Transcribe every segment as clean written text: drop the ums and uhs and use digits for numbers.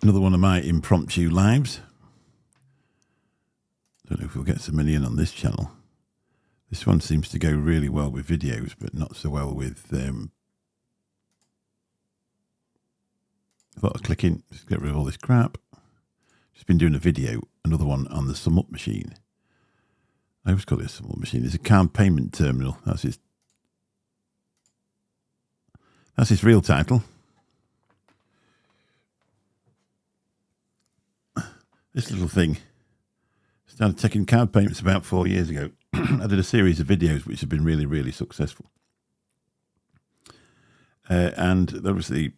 Another one of my impromptu lives. Don't know if we'll get so many in on this channel. This one seems to go really well with videos, but not so well with a lot of clicking. Just get rid of all this crap. Just been doing a video, another one on the SumUp machine. I always call it a SumUp machine. It's a card payment terminal. That's its real title. This little thing started taking card payments about 4 years ago. I did a series of videos which have been really, really successful. And obviously,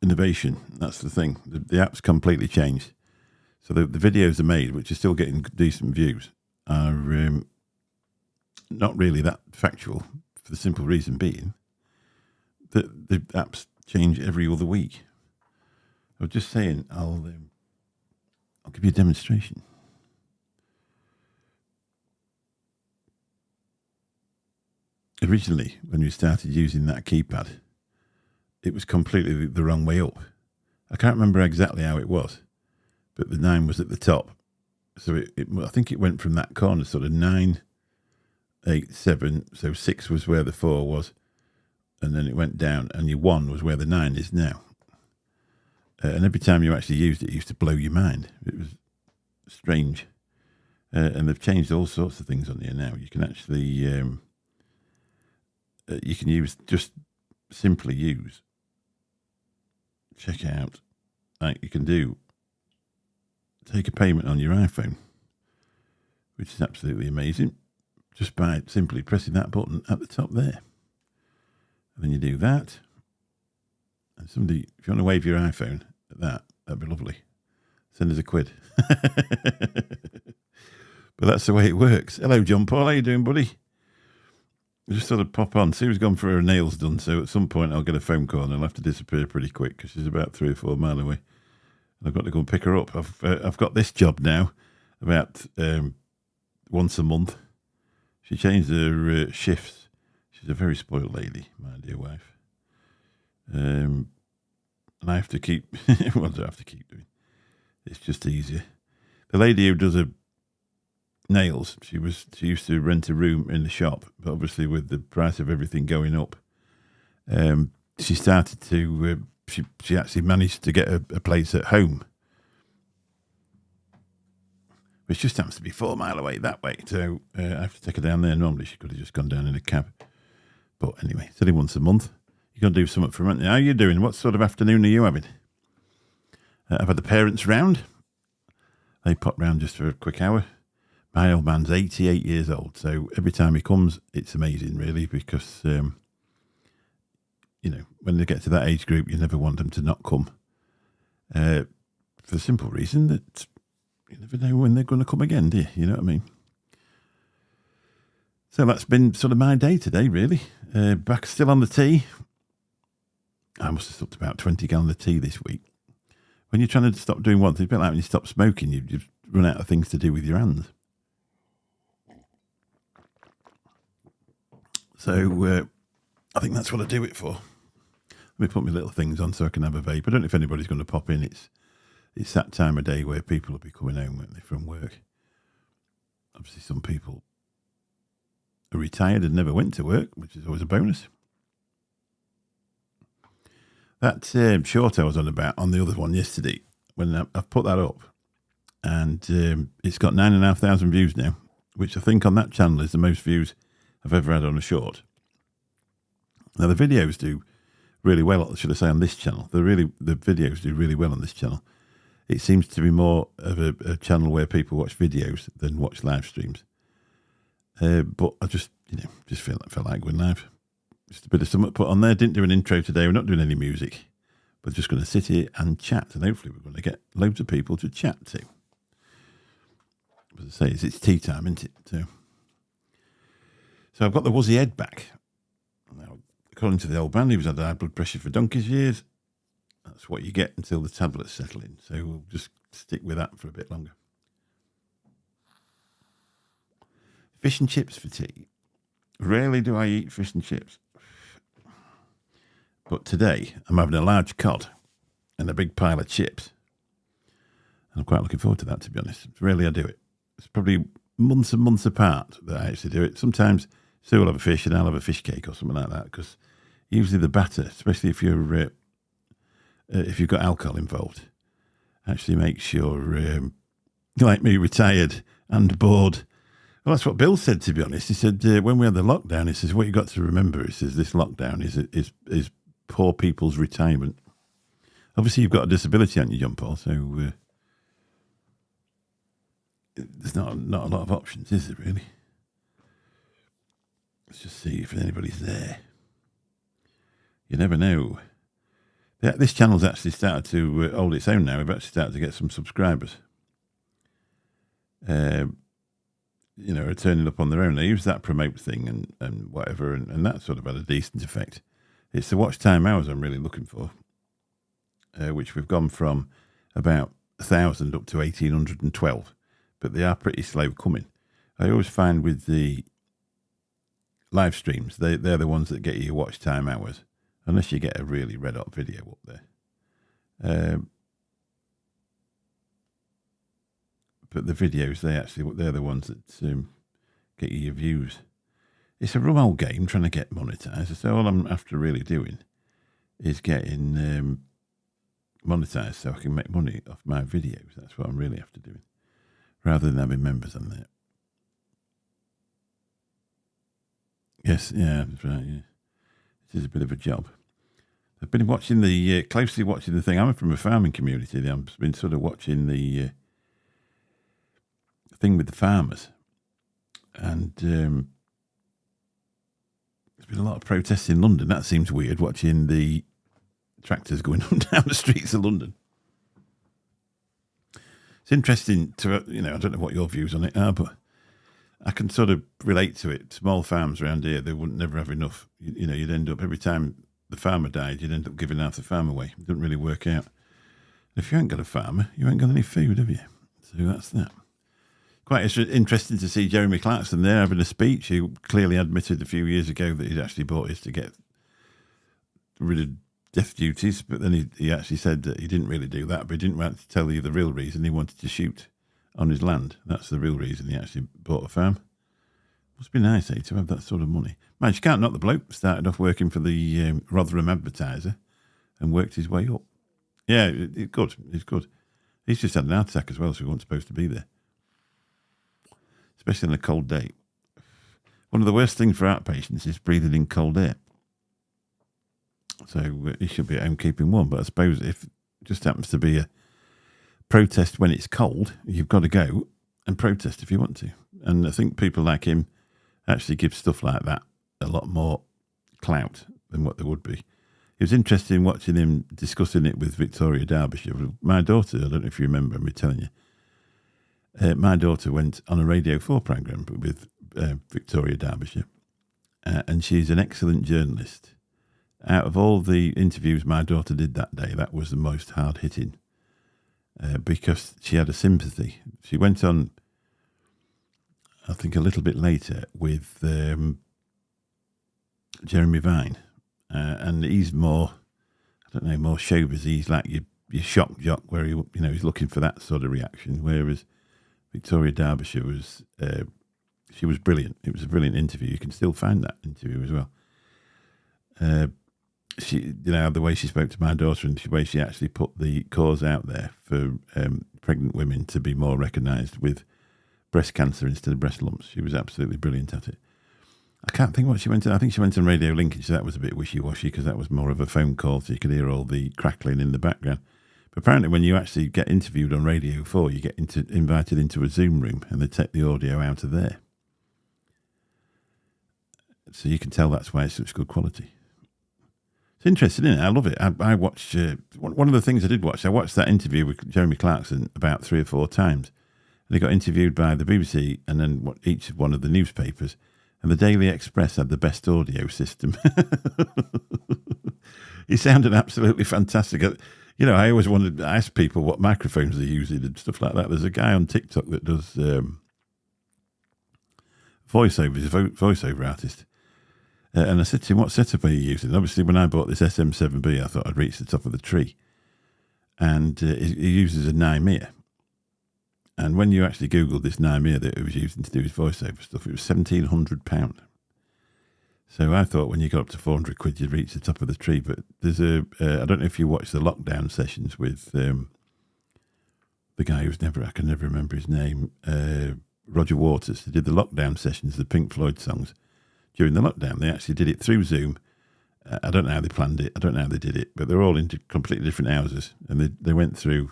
innovation, that's the thing. The app's completely changed. So the videos are made, which are still getting decent views, are not really that factual, for the simple reason being that the apps change every other week. I was just saying, I'll give you a demonstration. Originally, when we started using that keypad, it was completely the wrong way up. I can't remember exactly how it was, but the 9 was at the top. So I think it went from that corner, sort of 9, 8, 7. So 6 was where the 4 was, and then it went down, and your 1 was where the 9 is now. And every time you actually used it, it used to blow your mind. It was strange. And they've changed all sorts of things on here now. You can actually, you can simply use, check out, like you can take a payment on your iPhone, which is absolutely amazing, just by simply pressing that button at the top there. And then you do that. And somebody, if you want to wave your iPhone at that, that'd be lovely. Send us a quid. But that's the way it works. Hello, John Paul. How you doing, buddy? Just sort of pop on. Sue's gone for her nails done, so at some point I'll get a phone call and I'll have to disappear pretty quick because she's about 3 or 4 miles away. And I've got to go and pick her up. I've got this job now about once a month. She changed her shifts. She's a very spoiled lady, my dear wife. And I have to keep, what do I have to keep doing? It's just easier. The lady who does her nails, she used to rent a room in the shop, but obviously with the price of everything going up, she started to, she actually managed to get a place at home, which just happens to be 4 miles away that way. So I have to take her down there. Normally she could have just gone down in a cab. But anyway, it's only once a month. You're going to do something for me. How are you doing? What sort of afternoon are you having? I've had the parents round. They pop round just for a quick hour. My old man's 88 years old, so every time he comes, it's amazing, really, because, when they get to that age group, you never want them to not come. For the simple reason that you never know when they're going to come again, do you? You know what I mean? So that's been sort of my day today, really. Back still on the tea. I must have stopped about 20 gallons of tea this week. When you're trying to stop doing one thing, it's a bit like when you stop smoking, you run out of things to do with your hands. So I think that's what I do it for. Let me put my little things on so I can have a vape. I don't know if anybody's going to pop in. It's that time of day where people will be coming home, won't they, from work. Obviously, some people are retired and never went to work, which is always a bonus. That short I was on about on the other one yesterday, when I've put that up, and it's got 9,500 views now, which I think on that channel is the most views I've ever had on a short. Now the videos do really well, should I say, on this channel. The videos do really well on this channel. It seems to be more of a channel where people watch videos than watch live streams. But I just felt like going live. Just a bit of something put on there. Didn't do an intro today. We're not doing any music. We're just going to sit here and chat, and hopefully we're going to get loads of people to chat to. As I say, it's tea time, isn't it? So I've got the Wuzzy head back. Now, according to the old man, who's had high blood pressure for donkey's years. That's what you get until the tablets settle in. So we'll just stick with that for a bit longer. Fish and chips for tea. Rarely do I eat fish and chips. But today, I'm having a large cod and a big pile of chips. I'm quite looking forward to that, to be honest. Rarely I do it. It's probably months and months apart that I actually do it. Sometimes Sue will have a fish and I'll have a fish cake or something like that, because usually the batter, especially if you've got alcohol involved, actually makes you're like me, retired and bored. Well, that's what Bill said, to be honest. He said when we had the lockdown, he says, what you've got to remember, he says, this lockdown is poor people's retirement. Obviously, you've got a disability, haven't you, John Paul? So there's not a lot of options, is there, really? Let's just see if anybody's there. You never know. This channel's actually started to hold its own now. We've actually started to get some subscribers. Are turning up on their own. They use that promote thing and whatever, and that sort of had a decent effect. It's the watch time hours I'm really looking for, which we've gone from about 1,000 up to 1,812, but they are pretty slow coming. I always find with the live streams, they're the ones that get you your watch time hours, unless you get a really red hot video up there. But the videos, they're the ones that get you your views. It's a rum old game trying to get monetized. So all I'm after really doing is getting monetized so I can make money off my videos. That's what I'm really after doing, rather than having members on there. Yes, yeah, that's right. Yeah, this is a bit of a job. I've been watching closely watching the thing. I'm from a farming community. I've been sort of watching the thing with the farmers, and there's been a lot of protests in London. That seems weird, watching the tractors going on down the streets of London. It's interesting to, I don't know what your views on it are, but I can sort of relate to it. Small farms around here, they wouldn't never have enough. You'd end up, every time the farmer died, you'd end up giving half the farm away. It doesn't really work out. If you ain't got a farmer, you ain't got any food, have you? So that's that. Quite interesting to see Jeremy Clarkson there having a speech. He clearly admitted a few years ago that he'd actually bought his to get rid of death duties, but then he actually said that he didn't really do that, but he didn't want to tell you the real reason. He wanted to shoot on his land. That's the real reason he actually bought a farm. Must be nice, to have that sort of money. Man, you can't knock the bloke. Started off working for the Rotherham Advertiser and worked his way up. Yeah, it's good. It's good. He's just had an heart attack as well, so he wasn't supposed to be there. Especially on a cold day. One of the worst things for heart patients is breathing in cold air. So he should be at home keeping warm. But I suppose if it just happens to be a protest when it's cold, you've got to go and protest if you want to. And I think people like him actually give stuff like that a lot more clout than what there would be. It was interesting watching him discussing it with Victoria Derbyshire. My daughter, I don't know if you remember me telling you, my daughter went on a Radio 4 programme with Victoria Derbyshire, and she's an excellent journalist. Out of all the interviews my daughter did that day, that was the most hard-hitting, because she had a sympathy. She went on, I think, a little bit later with Jeremy Vine, and he's more, I don't know, more showbiz. He's like your shock jock, where he's looking for that sort of reaction, whereas Victoria Derbyshire was, she was brilliant. It was a brilliant interview. You can still find that interview as well. She, the way she spoke to my daughter and the way she actually put the cause out there for pregnant women to be more recognised with breast cancer instead of breast lumps. She was absolutely brilliant at it. I can't think what she went to. I think she went on Radio Linkage, so that was a bit wishy-washy because that was more of a phone call, so you could hear all the crackling in the background. But apparently when you actually get interviewed on Radio 4, you get invited into a Zoom room and they take the audio out of there. So you can tell that's why it's such good quality. It's interesting, isn't it? I love it. I watched, one of the things I did watch, I watched that interview with Jeremy Clarkson about 3 or 4 times. And he got interviewed by the BBC and then each one of the newspapers. And the Daily Express had the best audio system. He sounded absolutely fantastic. I always wanted to ask people what microphones they're using and stuff like that. There's a guy on TikTok that does voiceover. He's a voiceover artist. And I said to him, what setup are you using? Obviously, when I bought this SM7B, I thought I'd reach the top of the tree. And he uses a Nymea. And when you actually Googled this Nymea that it was using to do his voiceover stuff, it was £1,700. So I thought when you got up to 400 quid, you'd reach the top of the tree. But there's I don't know if you watched the lockdown sessions with the guy I can never remember his name, Roger Waters. They did the lockdown sessions, the Pink Floyd songs during the lockdown. They actually did it through Zoom. I don't know how they planned it. I don't know how they did it, but they're all into completely different houses. And they went through,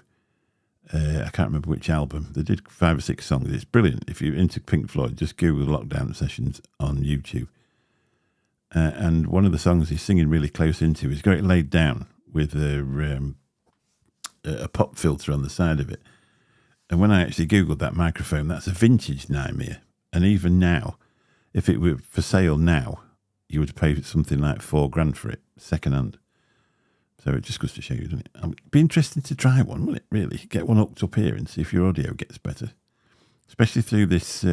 I can't remember which album. They did 5 or 6 songs. It's brilliant. If you're into Pink Floyd, just Google lockdown sessions on YouTube. And one of the songs he's singing really close into, he's got it laid down with a pop filter on the side of it. And when I actually Googled that microphone, that's a vintage Nymea. And even now, if it were for sale now, you would pay something like $4,000 for it, second hand. So it just goes to show you, doesn't it? It'd be interesting to try one, wouldn't it, really? Get one hooked up here and see if your audio gets better. Especially through this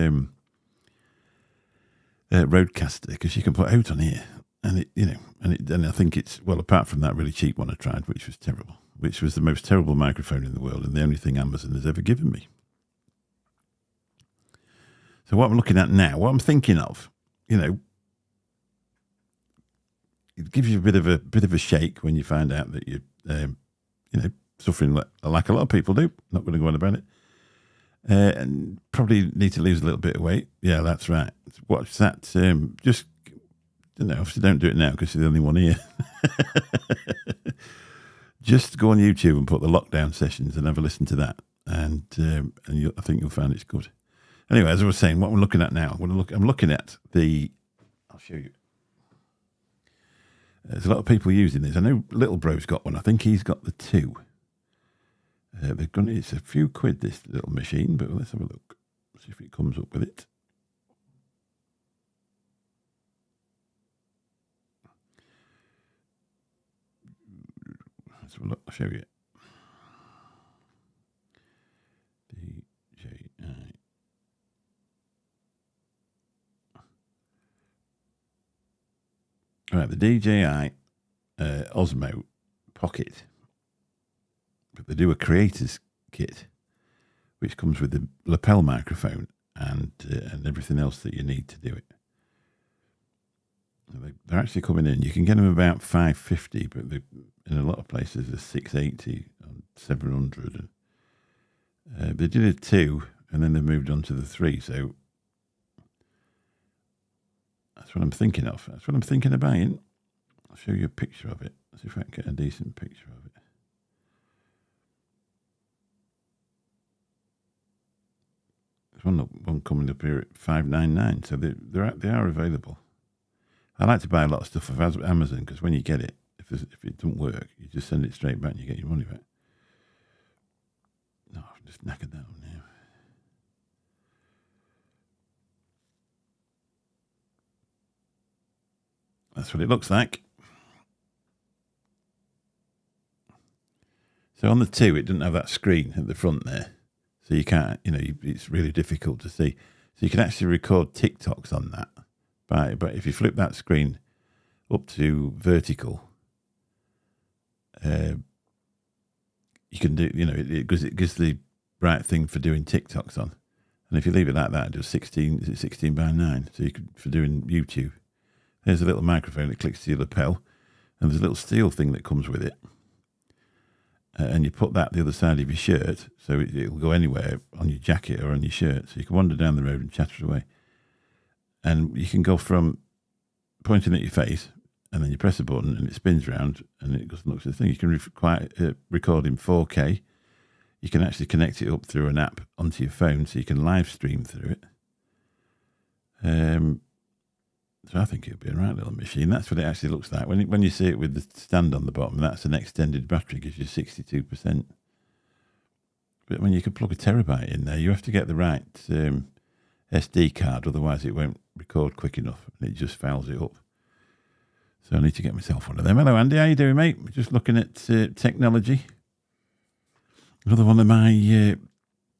Rodecaster, because you can put out on here. And and I think it's, well, apart from that really cheap one I tried, which was terrible, which was the most terrible microphone in the world and the only thing Amazon has ever given me. So what I'm looking at now, what I'm thinking of, it gives you a bit of a shake when you find out that you're, suffering like a lot of people do. Not going to go on about it. And probably need to lose a little bit of weight. Yeah, that's right. Watch that. Just, obviously don't do it now because you're the only one here. Just go on YouTube and put the lockdown sessions and have a listen to that. And I think you'll find it's good. Anyway, as I was saying, what we're looking at now, I'm looking at I'll show you. There's a lot of people using this. I know Little Bro's got one. I think he's got the 2. It's a few quid, this little machine, but let's have a look. See if it comes up with it. Let's have a look. I'll show you. DJI. Right, the DJI Osmo Pocket. But they do a creator's kit, which comes with the lapel microphone and everything else that you need to do it. They're actually coming in. You can get them about $550, but in a lot of places they're $680 and $700. They did a 2, and then they moved on to the 3. So that's what I'm thinking of. That's what I'm thinking of buying. I'll show you a picture of it. Let's see if I can get a decent picture of it. There's one coming up here at $599, so they are available. I like to buy a lot of stuff off Amazon because when you get it, if it doesn't work, you just send it straight back and you get your money back. No, I've just knackered that one now. That's what it looks like. So on the 2, it doesn't have that screen at the front there. So you can't, it's really difficult to see. So you can actually record TikToks on that. But if you flip that screen up to vertical, you can do, it gives the right thing for doing TikToks on. And if you leave it like that, it does 16 by 9. So you could, for doing YouTube. There's a little microphone that clicks to your lapel, and there's a little steel thing that comes with it. And you put that the other side of your shirt, so it'll go anywhere on your jacket or on your shirt. So you can wander down the road and chatter away. And you can go from pointing at your face, and then you press a button, and it spins around, and it goes and looks at the thing. You can record in 4K. You can actually connect it up through an app onto your phone, so you can live stream through it. So I think it'll be a right little machine. That's what it actually looks like. When you see it with the stand on the bottom, that's an extended battery, gives you 62%. But when you can plug a terabyte in there, you have to get the right SD card, otherwise it won't record quick enough and it just fouls it up. So I need to get myself one of them. Hello, Andy. How you doing, mate? We're just looking at technology. Another one of my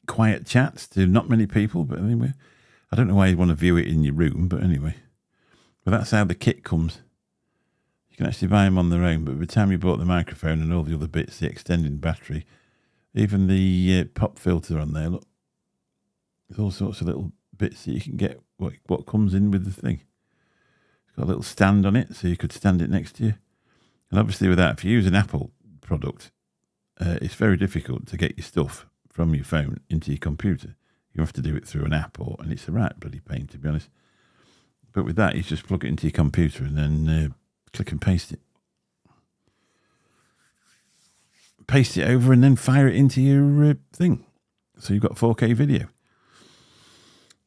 quiet chats to not many people, but anyway, I don't know why you want to view it in your room, but anyway. But that's how the kit comes. You can actually buy them on their own, but by the time you bought the microphone and all the other bits, the extended battery, even the pop filter on there, look, There's all sorts of little bits that you can get what comes in with the thing. It's got a little stand on it, so you could stand it next to you. And obviously with that, if you use an Apple product, it's very difficult to get your stuff from your phone into your computer. You have to do it through an app, and it's a right bloody pain, to be honest. But with that, you just plug it into your computer and then click and paste it. Paste it over and then fire it into your thing. So you've got 4K video.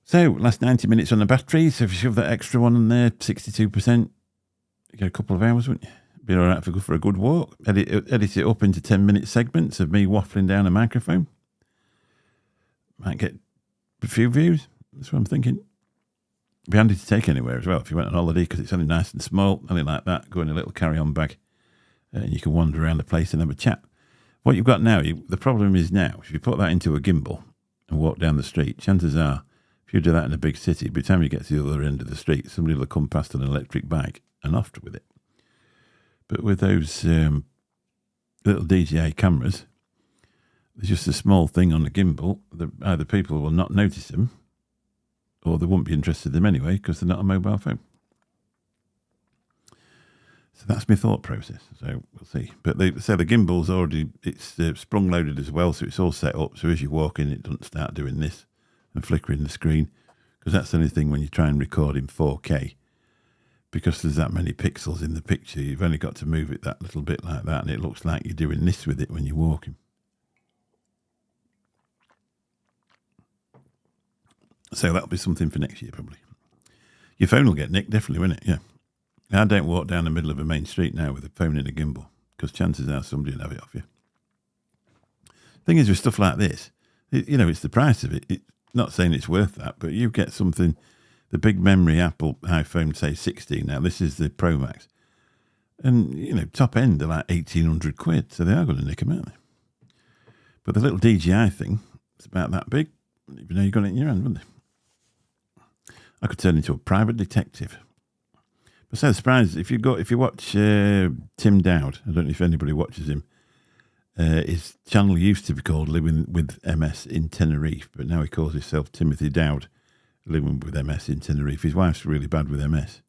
So, last 90 minutes on the battery. So if you shove that extra one in there, 62%, you get a couple of hours, wouldn't you? Be all right for a good walk. Edit it up into 10-minute segments of me waffling down a microphone. Might get a few views. That's what I'm thinking. It'd be handy to take anywhere as well if you went on holiday, because it's only nice and small, only like that. Go in a little carry-on bag, and you can wander around the place and have a chat. What you've got now, the problem is now, if you put that into a gimbal and walk down the street, chances are, if you do that in a big city, by the time you get to the other end of the street, somebody will come past on an electric bike and off with it. But with those little DJI cameras, there's just a small thing on the gimbal that either people will not notice them, or they won't be interested in them anyway because they're not a mobile phone. So that's my thought process. So we'll see. But the gimbal's already, it's sprung loaded as well, so it's all set up. So as you walk in, it doesn't start doing this and flickering the screen, because that's the only thing when you try and record in 4K. Because there's that many pixels in the picture, you've only got to move it that little bit like that, and it looks like you're doing this with it when you're walking. So that'll be something for next year, probably. Your phone will get nicked, definitely, won't it? Yeah. I don't walk down the middle of a main street now with a phone in a gimbal, because chances are somebody will have it off you. Thing is, with stuff like this, it's the price of it. Not saying it's worth that, but you get something, the big memory Apple iPhone, say 16 now, this is the Pro Max. And, top end, they're like 1,800 quid, so they are going to nick them, aren't they? But the little DJI thing, it's about that big. You've got it in your hand, wouldn't they? I could turn into a private detective. But so surprised, if you watch Tim Dowd, I don't know if anybody watches him, his channel used to be called Living with MS in Tenerife, but now he calls himself Timothy Dowd, Living with MS in Tenerife. His wife's really bad with MS.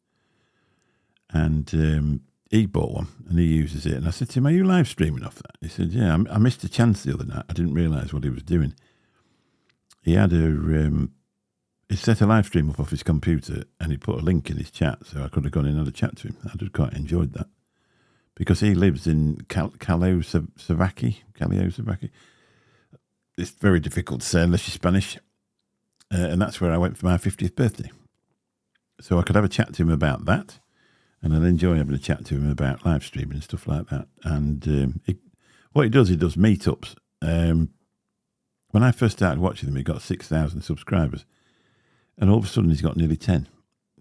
And he bought one, and he uses it. And I said to him, are you live streaming off that? He said, yeah, I missed a chance the other night. I didn't realise what he was doing. He had he set a live stream up off his computer, and he put a link in his chat, so I could have gone in and had a chat to him. I'd have quite enjoyed that. Because he lives in Calao-Savaki. It's very difficult to say unless you're Spanish. And that's where I went for my 50th birthday. So I could have a chat to him about that, and I'd enjoy having a chat to him about live streaming and stuff like that. And what he does meetups. When I first started watching him, he got 6,000 subscribers. And all of a sudden, he's got nearly 10.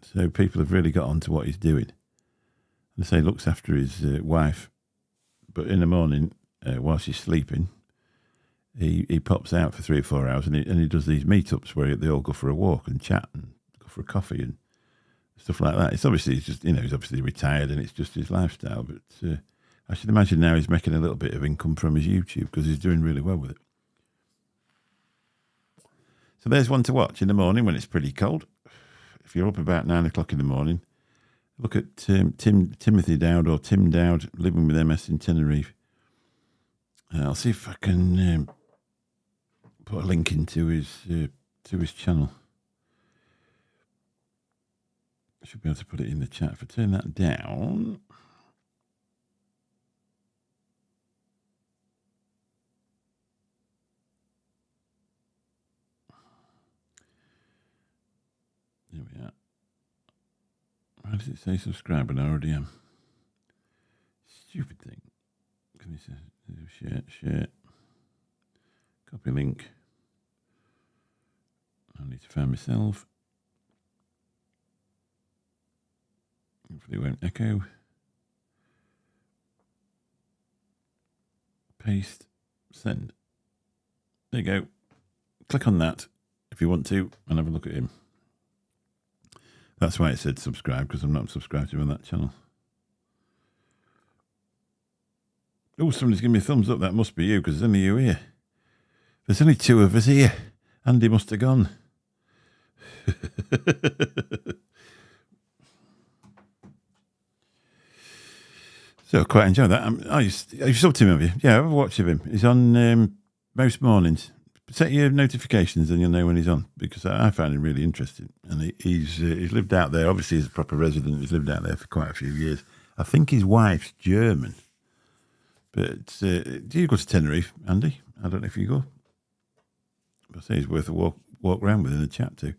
So people have really got onto what he's doing. And say he looks after his wife, but in the morning, while she's sleeping, he pops out for 3 or 4 hours, and he does these meetups where they all go for a walk and chat and go for a coffee and stuff like that. He's obviously retired, and it's just his lifestyle. But I should imagine now he's making a little bit of income from his YouTube, because he's doing really well with it. So there's one to watch in the morning when it's pretty cold. If you're up about 9 o'clock in the morning, look at Timothy Dowd, or Tim Dowd, Living with MS in Tenerife. I'll see if I can put a link into his channel. I should be able to put it in the chat. If I turn that down. There we are. Why does it say subscribe? And I already am. Stupid thing. Can you say share? Copy link. I need to find myself. Hopefully it won't echo. Paste. Send. There you go. Click on that if you want to, and have a look at him. That's why it said subscribe, because I'm not subscribed to him on that channel. Oh, somebody's giving me a thumbs up. That must be you, because there's only you here. There's only 2 of us here. Andy must have gone. So I quite enjoy that. You subbed to him, have you? Yeah, I've watched him. He's on most mornings. Set your notifications and you'll know when he's on, because I find him really interesting. And he's lived out there. Obviously, he's a proper resident. He's lived out there for quite a few years. I think his wife's German. But do you go to Tenerife, Andy? I don't know if you go. I say he's worth a walk around with and a chat to.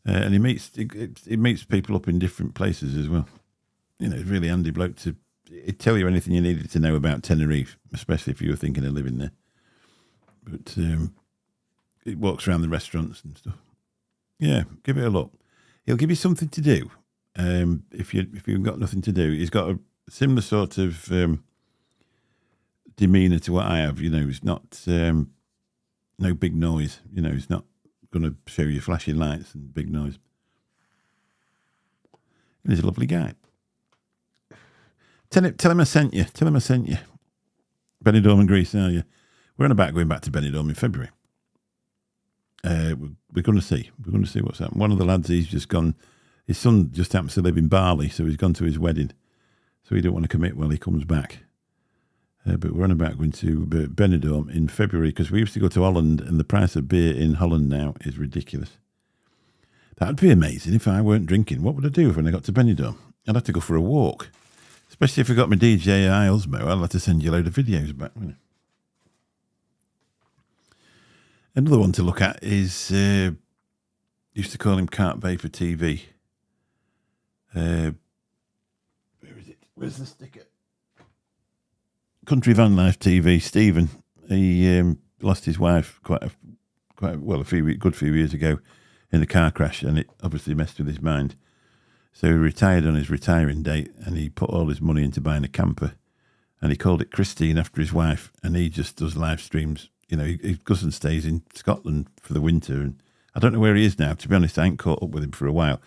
And he meets people up in different places as well. You know, he's really handy bloke to tell you anything you needed to know about Tenerife, especially if you were thinking of living there. But it walks around the restaurants and stuff. Yeah, give it a look. He'll give you something to do. If you've got nothing to do, he's got a similar sort of demeanour to what I have. You know, he's not no big noise. You know, he's not going to show you flashing lights and big noise. And he's a lovely guy. Tell him I sent you. Tell him I sent you. Benidorm and Greece, are you? We're on about going back to Benidorm in February. We're going to see. We're going to see what's happening. One of the lads, he's just gone. His son just happens to live in Bali, so he's gone to his wedding. So he don't want to commit while he comes back. But we're on about going to Benidorm in February, because we used to go to Holland, and the price of beer in Holland now is ridiculous. That'd be amazing if I weren't drinking. What would I do when I got to Benidorm? I'd have to go for a walk. Especially if I got my DJI Osmo, I'll have to send you a load of videos back, wouldn't I? Another one to look at is, used to call him Cart Bay for TV. Where is it? Where's the sticker? Country Van Life TV, Stephen. He lost his wife quite a good few years ago in a car crash, and it obviously messed with his mind. So he retired on his retiring date, and he put all his money into buying a camper, and he called it Christine after his wife, and he just does live streams. You know, he goes and stays in Scotland for the winter, and I don't know where he is now. To be honest, I ain't caught up with him for a while,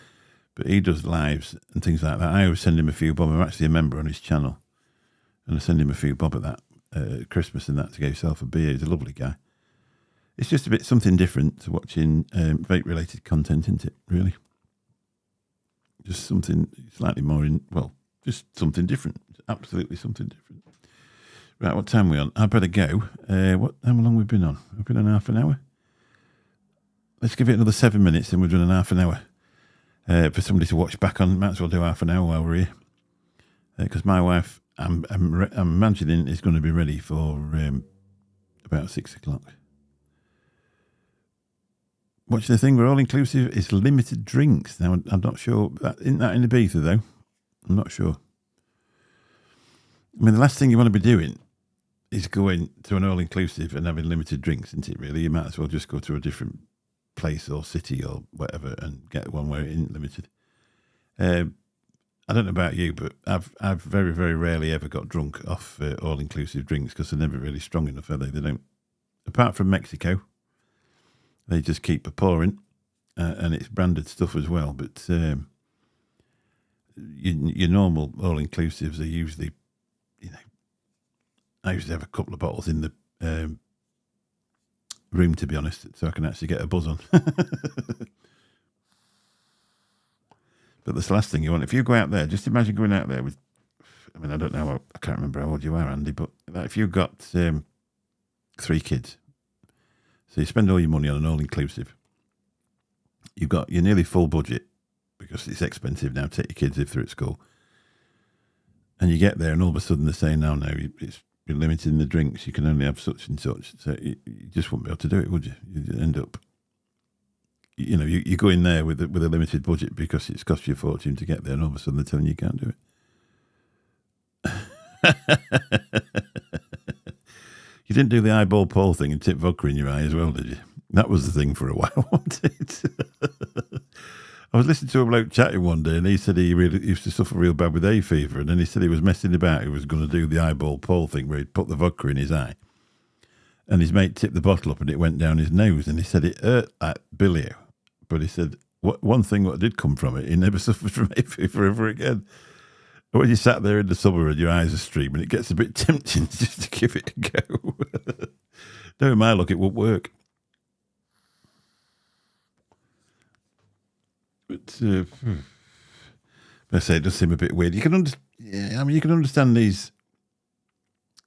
but he does lives and things like that. I always send him a few bob. I'm actually a member on his channel, and I send him a few bob at that Christmas and that to get himself a beer. He's a lovely guy. It's just a bit something different to watching vape-related content, isn't it, really? Just something slightly more just something different. Absolutely something different. Right, what time are we on? I better go. How long we've been on? We've been on half an hour. Let's give it another 7 minutes and we're doing an half an hour. For somebody to watch back on, might as well do half an hour while we're here. Because my wife, I'm imagining, is going to be ready for about 6 o'clock. What's the thing? We're all inclusive. It's limited drinks. Now, I'm not sure. Isn't that in Ibiza, though? I'm not sure. I mean, the last thing you want to be doing is going to an all-inclusive and having limited drinks, isn't it, really? You might as well just go to a different place or city or whatever and get one where it isn't limited. I don't know about you, but I've very, very rarely ever got drunk off all-inclusive drinks because they're never really strong enough, are they? They don't. Apart from Mexico. They just keep pouring, and it's branded stuff as well. But your normal all-inclusives are usually, I usually have a couple of bottles in the room, to be honest, so I can actually get a buzz on. But that's the last thing you want. If you go out there, just imagine going out there with, I don't know, I can't remember how old you are, Andy, but if you've got 3 kids, so you spend all your money on an all-inclusive. You're nearly full budget because it's expensive now to take your kids if they're at school. And you get there and all of a sudden they're saying, no, it's been limiting the drinks. You can only have such and such. So you just wouldn't be able to do it, would you? You'd end up, you go in there with a limited budget because it's cost you a fortune to get there, and all of a sudden they're telling you can't do it. You didn't do the eyeball Paul thing and tip vodka in your eye as well, did you? That was the thing for a while, wasn't it? I was listening to a bloke chatting one day, and he said he really used to suffer real bad with hay fever, and then he said he was messing about. He was going to do the eyeball Paul thing where he'd put the vodka in his eye, and his mate tipped the bottle up and it went down his nose, and he said it hurt like bilio. But he said one thing what did come from it, he never suffered from hay fever ever again. When you sat there in the summer and your eyes are streaming, it gets a bit tempting just to give it a go. Knowing my luck, it won't work. But I say it does seem a bit weird. You can you can understand these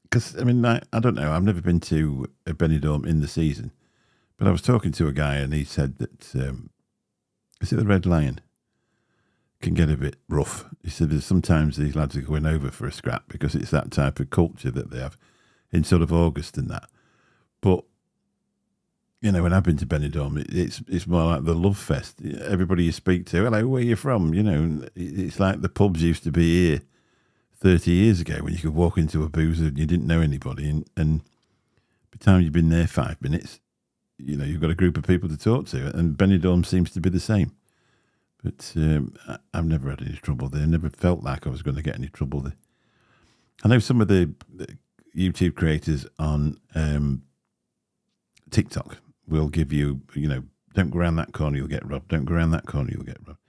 because I mean I don't know. I've never been to a Benidorm in the season, but I was talking to a guy and he said that is it the Red Lion can get a bit rough. He said that sometimes these lads are going over for a scrap because it's that type of culture that they have in sort of August and that. But you know, when I've been to Benidorm, it's more like the love fest. Everybody you speak to, hello, where are you from? You know, it's like the pubs used to be here 30 years ago when you could walk into a boozer and you didn't know anybody. And by the time you've been there 5 minutes, you know, you've got a group of people to talk to. And Benidorm seems to be the same. But I've never had any trouble there. Never felt like I was going to get any trouble there. I know some of the YouTube creators on TikTok will give you, you know, don't go around that corner, you'll get robbed. Don't go around that corner, you'll get robbed.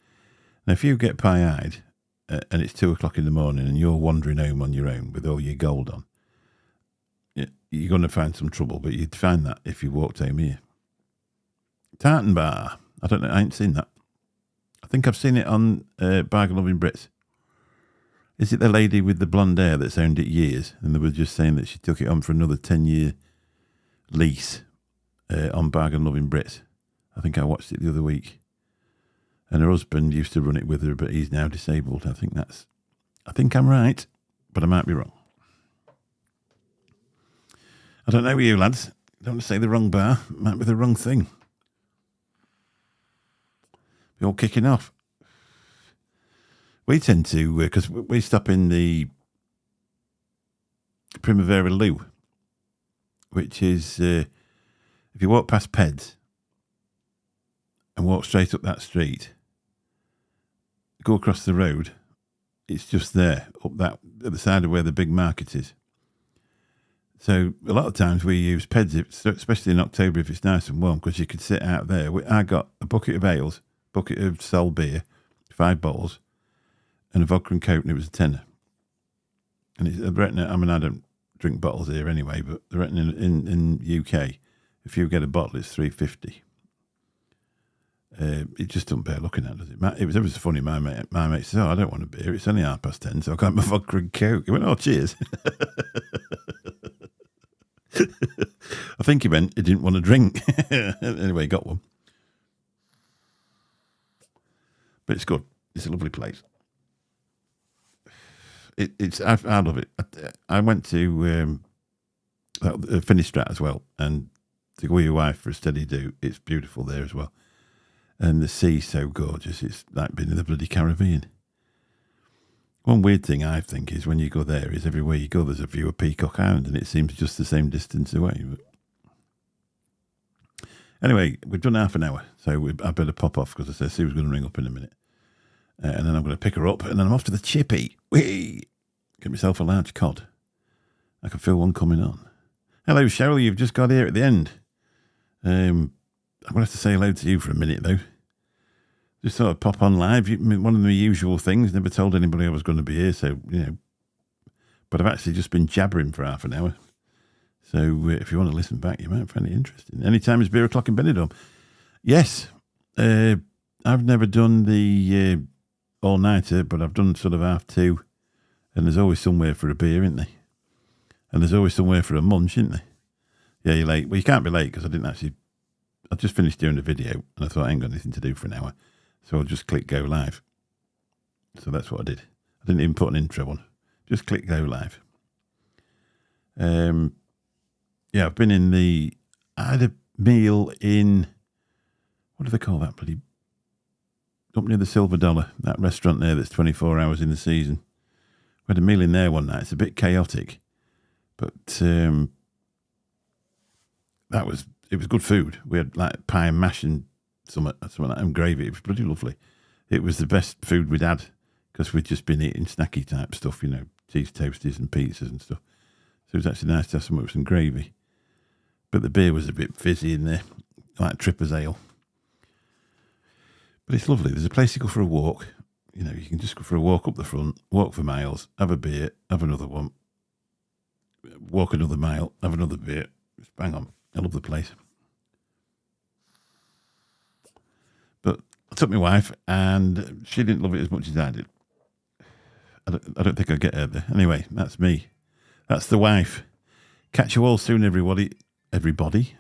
Now, if you get pie-eyed and it's 2 o'clock in the morning and you're wandering home on your own with all your gold on, you're going to find some trouble, but you'd find that if you walked home here. Tartan Bar. I don't know, I ain't seen that. I think I've seen it on Bargain Loving Brits. Is it the lady with the blonde hair that's owned it years? And they were just saying that she took it on for another 10-year lease on Bargain Loving Brits. I think I watched it the other week. And her husband used to run it with her, but he's now disabled. I think I'm right, but I might be wrong. I don't know with you, lads. Don't want to say the wrong bar. Might be the wrong thing. We're all kicking off. We tend to, because we stop in the Primavera Lou, which is, if you walk past Peds and walk straight up that street, go across the road, it's just there, up that, at the side of where the big market is. So a lot of times we use Peds, especially in October if it's nice and warm, because you could sit out there. I got a bucket of ales, bucket of Sol beer, 5 bottles, and a vodka and coke, and it was a tenner. And it's, I mean, I don't drink bottles here anyway, but the reckon in UK, if you get a bottle, it's $3.50. It just doesn't bear looking at, does it? It was funny. My mate said, "Oh, I don't want a beer. It's only 10:30, so I got my vodka and coke." He went, "Oh, cheers." I think he meant he didn't want to drink. Anyway, he got one. But it's good. It's a lovely place. I love it. I went to Finistrat as well, and to go with your wife for a steady do. It's beautiful there as well, and the sea's so gorgeous. It's like being in the bloody Caribbean. One weird thing I think is when you go there is everywhere you go there's a view of Peacock Island, and it seems just the same distance away. But anyway, we've done half an hour, so I better pop off because I said Sue's going to ring up in a minute. And then I'm going to pick her up, and then I'm off to the chippy. Whee! Get myself a large cod. I can feel one coming on. Hello, Cheryl. You've just got here at the end. I'm going to have to say hello to you for a minute, though. Just thought I'd pop on live. One of the usual things. Never told anybody I was going to be here, so, you know. But I've actually just been jabbering for half an hour. So if you want to listen back, you might find it interesting. Anytime it's beer o'clock in Benidorm. Yes. I've never done the all-nighter, but I've done sort of 2:30, and there's always somewhere for a beer, isn't there? And there's always somewhere for a munch, isn't there? Yeah, you're late. Well, you can't be late because I just finished doing the video, and I thought I ain't got anything to do for an hour, so I'll just click go live. So that's what I did. I didn't even put an intro on. Just click go live. Yeah, I've been I had a meal in, what do they call that bloody, up near the Silver Dollar, that restaurant there that's 24 hours in the season. We had a meal in there one night. It's a bit chaotic, but it was good food. We had like pie and mash and some like that, and gravy. It was bloody lovely. It was the best food we'd had because we'd just been eating snacky type stuff, you know, cheese toasties and pizzas and stuff. So it was actually nice to have some with some gravy. But the beer was a bit fizzy in there, like Tripper's Ale. But it's lovely. There's a place to go for a walk. You know, you can just go for a walk up the front, walk for miles, have a beer, have another one, walk another mile, have another beer. Just bang on. I love the place. But I took my wife, and she didn't love it as much as I did. I don't think I'll get her there. Anyway, that's me. That's the wife. Catch you all soon, everybody. Everybody.